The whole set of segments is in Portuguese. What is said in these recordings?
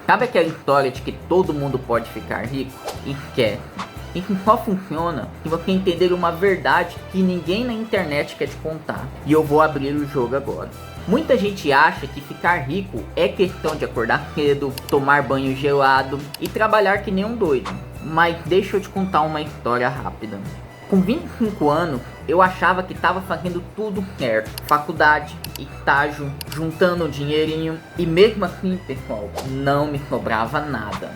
Sabe aquela história de que todo mundo pode ficar rico? Esquece. Isso só funciona se você entender uma verdade que ninguém na internet quer te contar. E eu vou abrir o jogo agora. Muita gente acha que ficar rico é questão de acordar cedo, tomar banho gelado e trabalhar que nem um doido. Mas deixa eu te contar uma história rápida. Com 25 anos, eu achava que estava fazendo tudo certo. Faculdade, estágio, juntando um dinheirinho. E mesmo assim, pessoal, não me sobrava nada.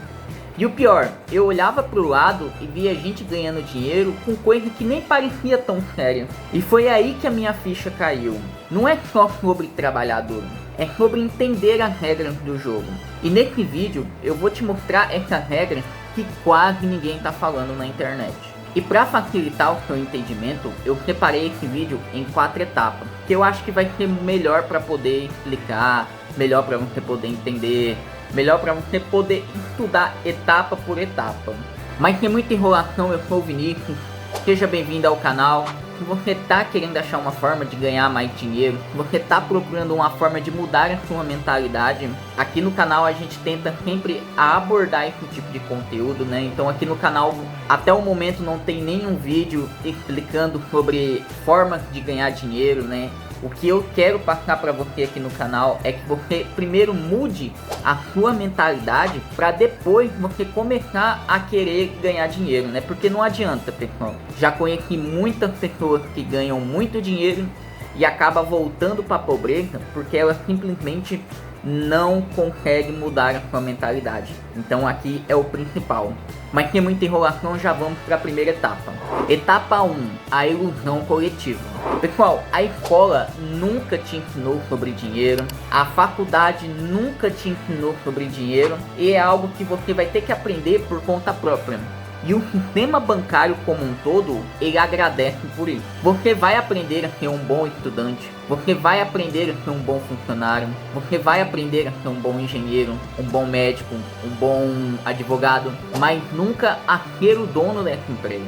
E o pior, eu olhava pro lado e via gente ganhando dinheiro com coisa que nem parecia tão séria. E foi aí que a minha ficha caiu. Não é só sobre trabalhar duro, é sobre entender as regras do jogo. E nesse vídeo eu vou te mostrar essas regras que quase ninguém tá falando na internet. E para facilitar o seu entendimento, eu separei esse vídeo em 4 etapas, que eu acho que vai ser melhor para poder explicar, melhor para você poder entender, melhor para você poder estudar etapa por etapa. Mas sem muita enrolação, eu sou o Vinícius, seja bem-vindo ao canal. Se você tá querendo achar uma forma de ganhar mais dinheiro, se você tá procurando uma forma de mudar a sua mentalidade, aqui no canal a gente tenta sempre abordar esse tipo de conteúdo, né? Então aqui no canal, até o momento não tem nenhum vídeo explicando sobre formas de ganhar dinheiro, né? O que eu quero passar para você aqui no canal é que você primeiro mude a sua mentalidade para depois você começar a querer ganhar dinheiro, né? Porque não adianta, pessoal. Já conheci muitas pessoas que ganham muito dinheiro e acabam voltando para a pobreza porque elas simplesmente não conseguem mudar a sua mentalidade. Então aqui é o principal. Mas sem muita enrolação, já vamos para a primeira etapa. Etapa 1, a ilusão coletiva. Pessoal, a escola nunca te ensinou sobre dinheiro, a faculdade nunca te ensinou sobre dinheiro, e é algo que você vai ter que aprender por conta própria. E o sistema bancário como um todo, ele agradece por isso. Você vai aprender a ser um bom estudante, você vai aprender a ser um bom funcionário, você vai aprender a ser um bom engenheiro, um bom médico, um bom advogado, mas nunca a ser o dono dessa empresa.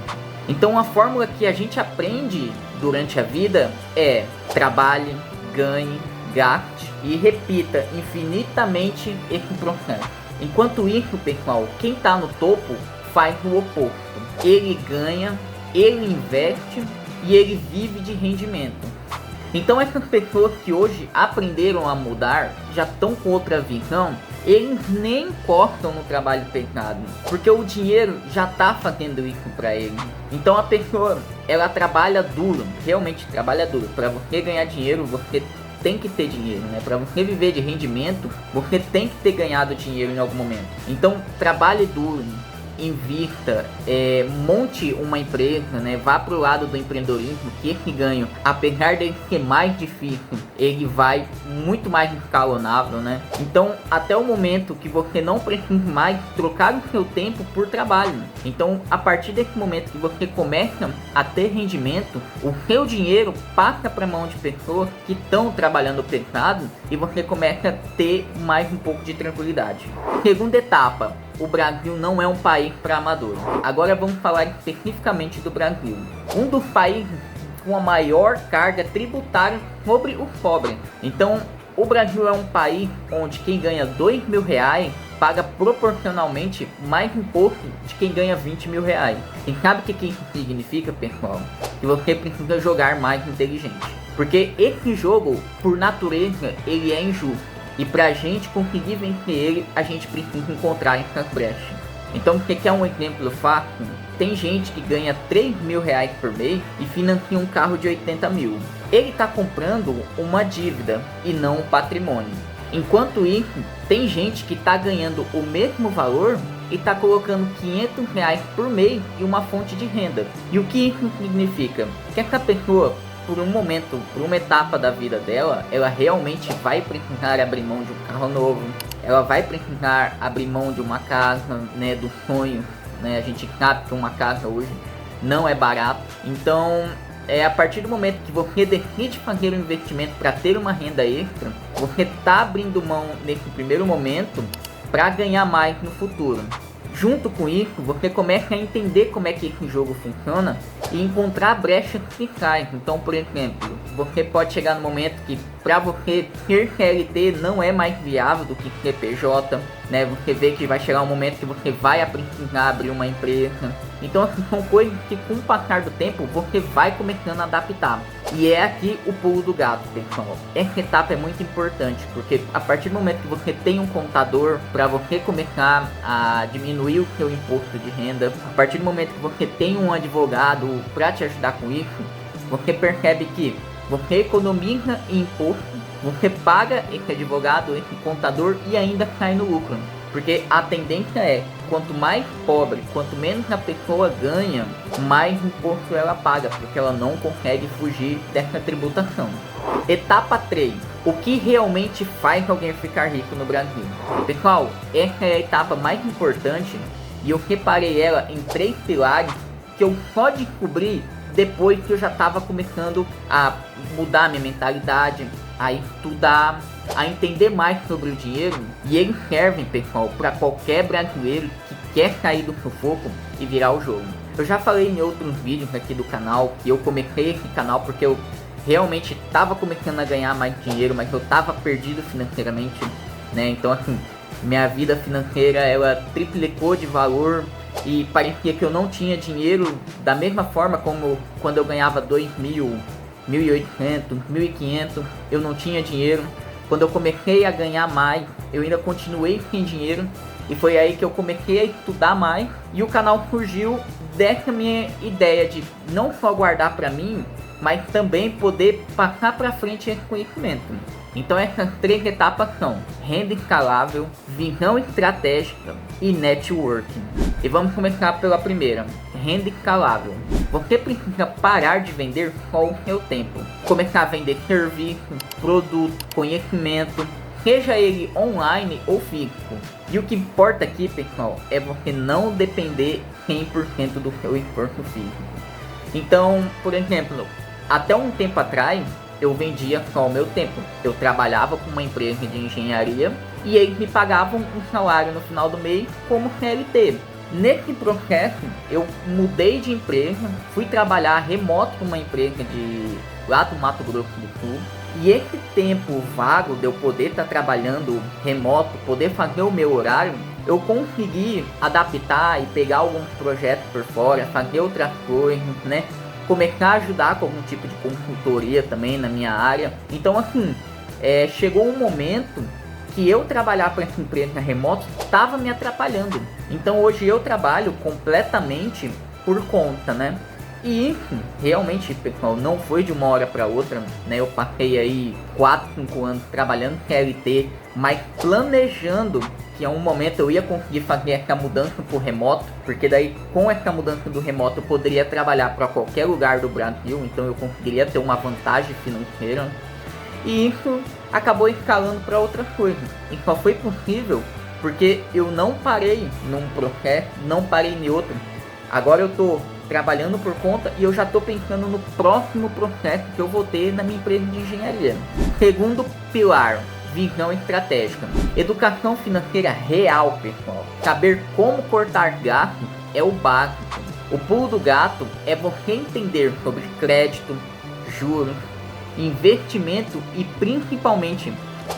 Então a fórmula que a gente aprende durante a vida é: trabalhe, ganhe, gaste e repita infinitamente esse processo. Enquanto isso, pessoal, quem está no topo faz o oposto. Ele ganha, ele investe e ele vive de rendimento. Então essas pessoas que hoje aprenderam a mudar, já estão com outra visão, eles nem encostam no trabalho pesado, porque o dinheiro já está fazendo isso para ele. Então a pessoa, ela trabalha duro, realmente trabalha duro. Para você ganhar dinheiro, você tem que ter dinheiro, né? Para você viver de rendimento, você tem que ter ganhado dinheiro em algum momento. Então trabalhe duro, invista, monte uma empresa, né? Vá pro lado do empreendedorismo, que esse ganho, apesar dele ser mais difícil, ele vai muito mais escalonável, né? Então, até o momento que você não precisa mais trocar o seu tempo por trabalho. Então, a partir desse momento que você começa a ter rendimento, o seu dinheiro passa para mão de pessoas que estão trabalhando pesado e você começa a ter mais um pouco de tranquilidade. Segunda etapa: o Brasil não é um país para amadores. Agora vamos falar especificamente do Brasil. Um dos países com a maior carga tributária sobre os pobres. Então, o Brasil é um país onde quem ganha R$2.000 paga proporcionalmente mais imposto de quem ganha R$20.000. E sabe o que isso significa, pessoal? Que você precisa jogar mais inteligente. Porque esse jogo, por natureza, ele é injusto. E pra gente conseguir vencer ele, a gente precisa encontrar essas brechas. Então, você quer um exemplo fácil? Tem gente que ganha R$3.000 por mês e financia um carro de 80 mil. Ele está comprando uma dívida e não um patrimônio. Enquanto isso, tem gente que está ganhando o mesmo valor e está colocando R$500 por mês em uma fonte de renda. E o que isso significa? Que essa pessoa, por um momento, por uma etapa da vida dela, ela realmente vai precisar abrir mão de um carro novo, ela vai precisar abrir mão de uma casa, né, do sonho, né? A gente sabe que uma casa hoje não é barato. Então, a partir do momento que você decide fazer um investimento para ter uma renda extra, você está abrindo mão nesse primeiro momento para ganhar mais no futuro. Junto com isso, você começa a entender como é que esse jogo funciona e encontrar brechas fiscais. Então, por exemplo, você pode chegar no momento que para você ser CLT não é mais viável do que CPJ, né? Você vê que vai chegar um momento que você vai precisar abrir uma empresa. Então, assim, são coisas que com o passar do tempo você vai começando a adaptar. E é aqui o pulo do gato, pessoal. Essa etapa é muito importante, porque a partir do momento que você tem um contador para você começar a diminuir o seu imposto de renda, a partir do momento que você tem um advogado para te ajudar com isso, você percebe que você economiza em imposto, você paga esse advogado, esse contador e ainda sai no lucro. Porque a tendência é, quanto mais pobre, quanto menos a pessoa ganha, mais imposto ela paga, porque ela não consegue fugir dessa tributação. Etapa 3. O que realmente faz alguém ficar rico no Brasil? Pessoal, essa é a etapa mais importante e eu separei ela em 3 pilares que eu só descobri depois que eu já estava começando a mudar minha mentalidade, a estudar, a entender mais sobre o dinheiro. E eles servem, pessoal, para qualquer brasileiro que quer sair do sufoco e virar o jogo. Eu já falei em outros vídeos aqui do canal que eu comecei esse canal porque eu realmente estava começando a ganhar mais dinheiro, mas eu estava perdido financeiramente, né? Então, assim, minha vida financeira ela triplicou de valor e parecia que eu não tinha dinheiro da mesma forma como quando eu ganhava 2.000, 1.800, 1.500, eu não tinha dinheiro. Quando eu comecei a ganhar mais, eu ainda continuei sem dinheiro. E foi aí que eu comecei a estudar mais. E o canal surgiu dessa minha ideia de não só guardar para mim, mas também poder passar para frente esse conhecimento. Então essas 3 etapas são renda escalável, visão estratégica e networking. E vamos começar pela primeira, renda escalável. Você precisa parar de vender só o seu tempo. Começar a vender serviço, produto, conhecimento, seja ele online ou físico. E o que importa aqui, pessoal, é você não depender 100% do seu esforço físico. Então, por exemplo, até um tempo atrás, eu vendia só o meu tempo. Eu trabalhava com uma empresa de engenharia e eles me pagavam um salário no final do mês como CLT. Nesse processo, eu mudei de empresa, fui trabalhar remoto com uma empresa lá do Mato Grosso do Sul. E esse tempo vago de eu poder estar trabalhando remoto, poder fazer o meu horário, eu consegui adaptar e pegar alguns projetos por fora, fazer outras coisas, né? Começar a ajudar com algum tipo de consultoria também na minha área. Então, assim, chegou um momento que eu trabalhar para essa empresa remota estava me atrapalhando. Então hoje eu trabalho completamente por conta, né? E isso, realmente, pessoal, não foi de uma hora para outra, né? Eu passei aí 4, 5 anos trabalhando CLT, mas planejando que em um momento eu ia conseguir fazer essa mudança pro remoto, porque daí com essa mudança do remoto eu poderia trabalhar para qualquer lugar do Brasil, então eu conseguiria ter uma vantagem financeira. E isso acabou escalando para outras coisas. E só foi possível porque eu não parei num processo, não parei em outro. Agora eu tô trabalhando por conta e eu já tô pensando no próximo processo que eu vou ter na minha empresa de engenharia. Segundo pilar, visão estratégica. Educação financeira real, pessoal. Saber como cortar gastos é o básico. O pulo do gato é você entender sobre crédito, juros, investimento e principalmente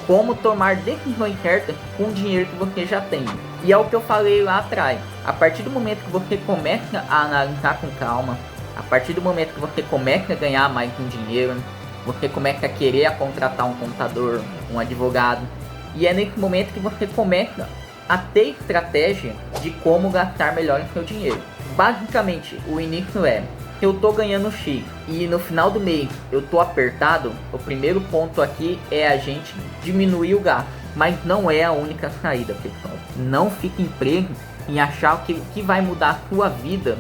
como tomar decisões certas com o dinheiro que você já tem. E é o que eu falei lá atrás. A partir do momento que você começa a analisar com calma, a partir do momento que você começa a ganhar mais um dinheiro, você começa a querer contratar um contador, um advogado, e é nesse momento que você começa a ter estratégia de como gastar melhor o seu dinheiro. Basicamente, o início é: se eu tô ganhando X e no final do mês eu tô apertado, o primeiro ponto aqui é a gente diminuir o gasto. Mas não é a única saída, pessoal. Não fique preso em achar que o que vai mudar a sua vida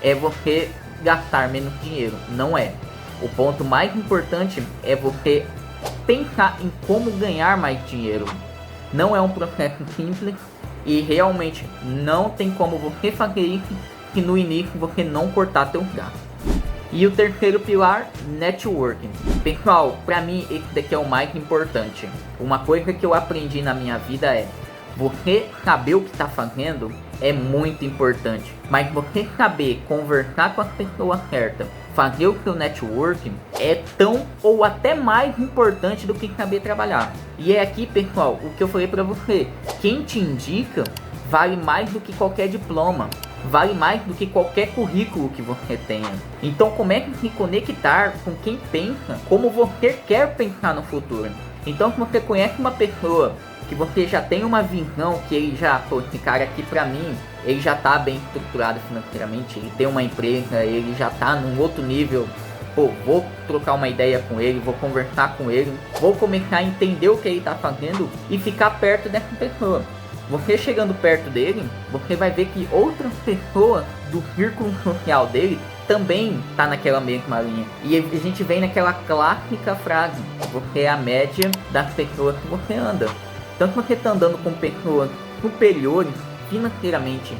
é você gastar menos dinheiro. Não é. O ponto mais importante é você pensar em como ganhar mais dinheiro. Não é um processo simples e realmente não tem como você fazer isso se no início você não cortar seus gastos. E o terceiro pilar, networking. Pessoal, pra mim esse daqui é o mais importante. Uma coisa que eu aprendi na minha vida é: Você saber o que está fazendo é muito importante, mas você saber conversar com as pessoas certas, fazer o seu networking é tão ou até mais importante do que saber trabalhar. E é aqui, pessoal, o que eu falei para você, quem te indica vale mais do que qualquer diploma, vale mais do que qualquer currículo que você tenha. Então comece a se conectar com quem pensa como você quer pensar no futuro. Então se você conhece uma pessoa que você já tem uma visão que ele já, pô, esse cara aqui pra mim, ele já tá bem estruturado financeiramente, ele tem uma empresa, ele já tá num outro nível, pô, vou trocar uma ideia com ele, vou conversar com ele, vou começar a entender o que ele tá fazendo e ficar perto dessa pessoa. Você chegando perto dele, você vai ver que outras pessoas do círculo social dele também tá naquela mesma linha. E a gente vem naquela clássica frase, você é a média das pessoas que você anda. Então se você tá andando com pessoas superiores financeiramente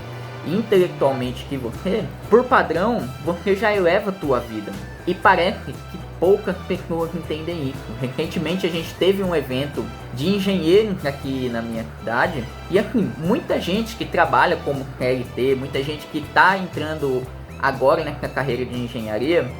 e intelectualmente que você, por padrão, você já eleva a tua vida. E parece que poucas pessoas entendem isso. Recentemente a gente teve um evento de engenheiros aqui na minha cidade. E assim, muita gente que trabalha como CLT, muita gente que está entrando agora nessa carreira de engenharia,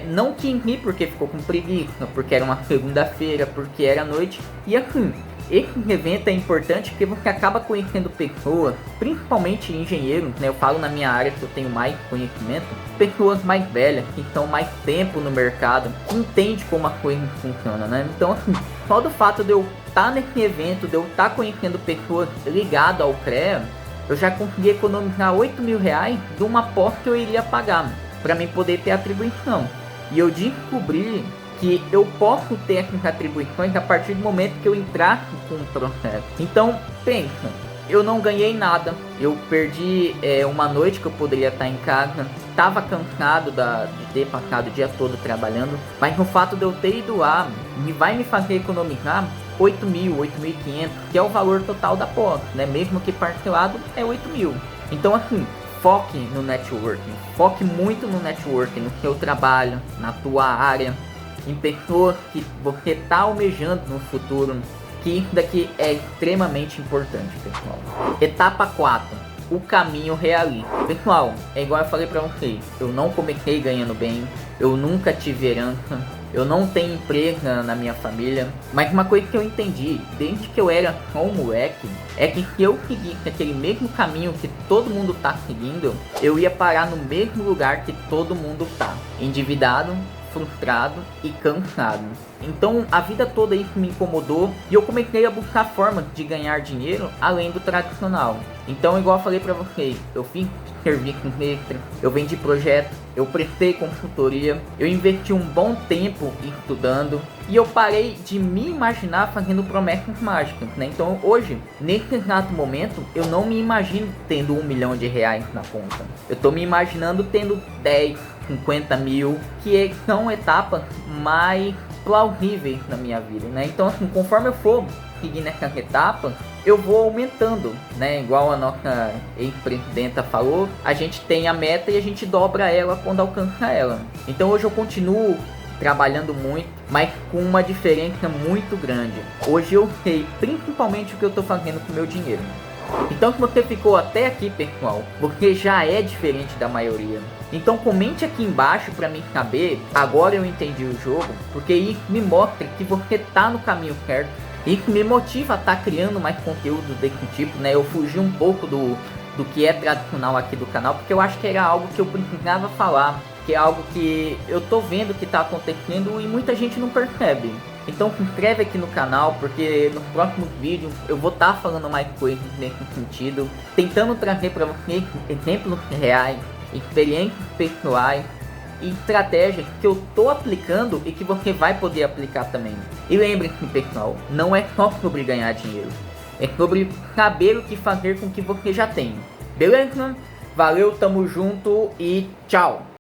não quis ir porque ficou com preguiça, porque era uma segunda-feira, porque era noite. E assim, esse evento é importante porque você acaba conhecendo pessoas, principalmente engenheiros, né? Eu falo na minha área que eu tenho mais conhecimento, pessoas mais velhas, que estão mais tempo no mercado, que entendem como a coisa funciona, né? Então assim, só do fato de eu estar nesse evento, de eu estar conhecendo pessoas ligadas ao CREA, eu já consegui economizar R$8.000 de uma pós que eu iria pagar, para mim poder ter atribuição. E eu descobri que eu posso ter essas atribuições a partir do momento que eu entrasse com o processo. Então, pensa, eu não ganhei nada, eu perdi uma noite que eu poderia estar em casa, estava cansado de ter passado o dia todo trabalhando, mas no fato de eu ter ido lá, vai me fazer economizar R$8.000, R$8.500, que é o valor total da pós, né? Mesmo que parcelado é R$8.000. Então assim, foque no networking, foque muito no networking, no seu trabalho, na tua área, em pessoas que você está almejando no futuro, que isso daqui é extremamente importante, pessoal. Etapa 4, o caminho realista. Pessoal, é igual eu falei pra vocês, eu não comecei ganhando bem, eu nunca tive herança, eu não tenho empresa na minha família, mas uma coisa que eu entendi, desde que eu era só um moleque, é que se eu seguisse aquele mesmo caminho que todo mundo tá seguindo, eu ia parar no mesmo lugar que todo mundo tá, endividado, frustrado e cansado. Então a vida toda isso me incomodou e eu comecei a buscar formas de ganhar dinheiro além do tradicional. Então, igual eu falei pra vocês, eu fiz serviços extras, eu vendi projetos, eu prestei consultoria, eu investi um bom tempo estudando e eu parei de me imaginar fazendo promessas mágicas, né? Então hoje, nesse exato momento, eu não me imagino tendo R$1 milhão na conta. Eu tô me imaginando tendo 10, 50 mil, que são etapas mais plausíveis na minha vida, né? Então assim, conforme eu for seguir nessas etapas, eu vou aumentando, né? Igual a nossa ex-presidenta falou, a gente tem a meta e a gente dobra ela quando alcança ela. Então hoje eu continuo trabalhando muito, mas com uma diferença muito grande. Hoje eu sei principalmente o que eu tô fazendo com o meu dinheiro. Então se você ficou até aqui, pessoal, você já é diferente da maioria. Então comente aqui embaixo para mim saber, agora eu entendi o jogo, porque isso me mostra que você tá no caminho certo. Isso me motiva a estar criando mais conteúdo desse tipo, né? Eu fugi um pouco do que é tradicional aqui do canal, porque eu acho que era algo que eu precisava falar, que é algo que eu tô vendo que tá acontecendo e muita gente não percebe. Então se inscreve aqui no canal, porque nos próximos vídeos eu vou estar falando mais coisas nesse sentido, tentando trazer para vocês exemplos reais, experiências pessoais e estratégias que eu tô aplicando e que você vai poder aplicar também. E lembre-se, pessoal, não é só sobre ganhar dinheiro, é sobre saber o que fazer com o que você já tem. Beleza? Valeu, tamo junto e tchau!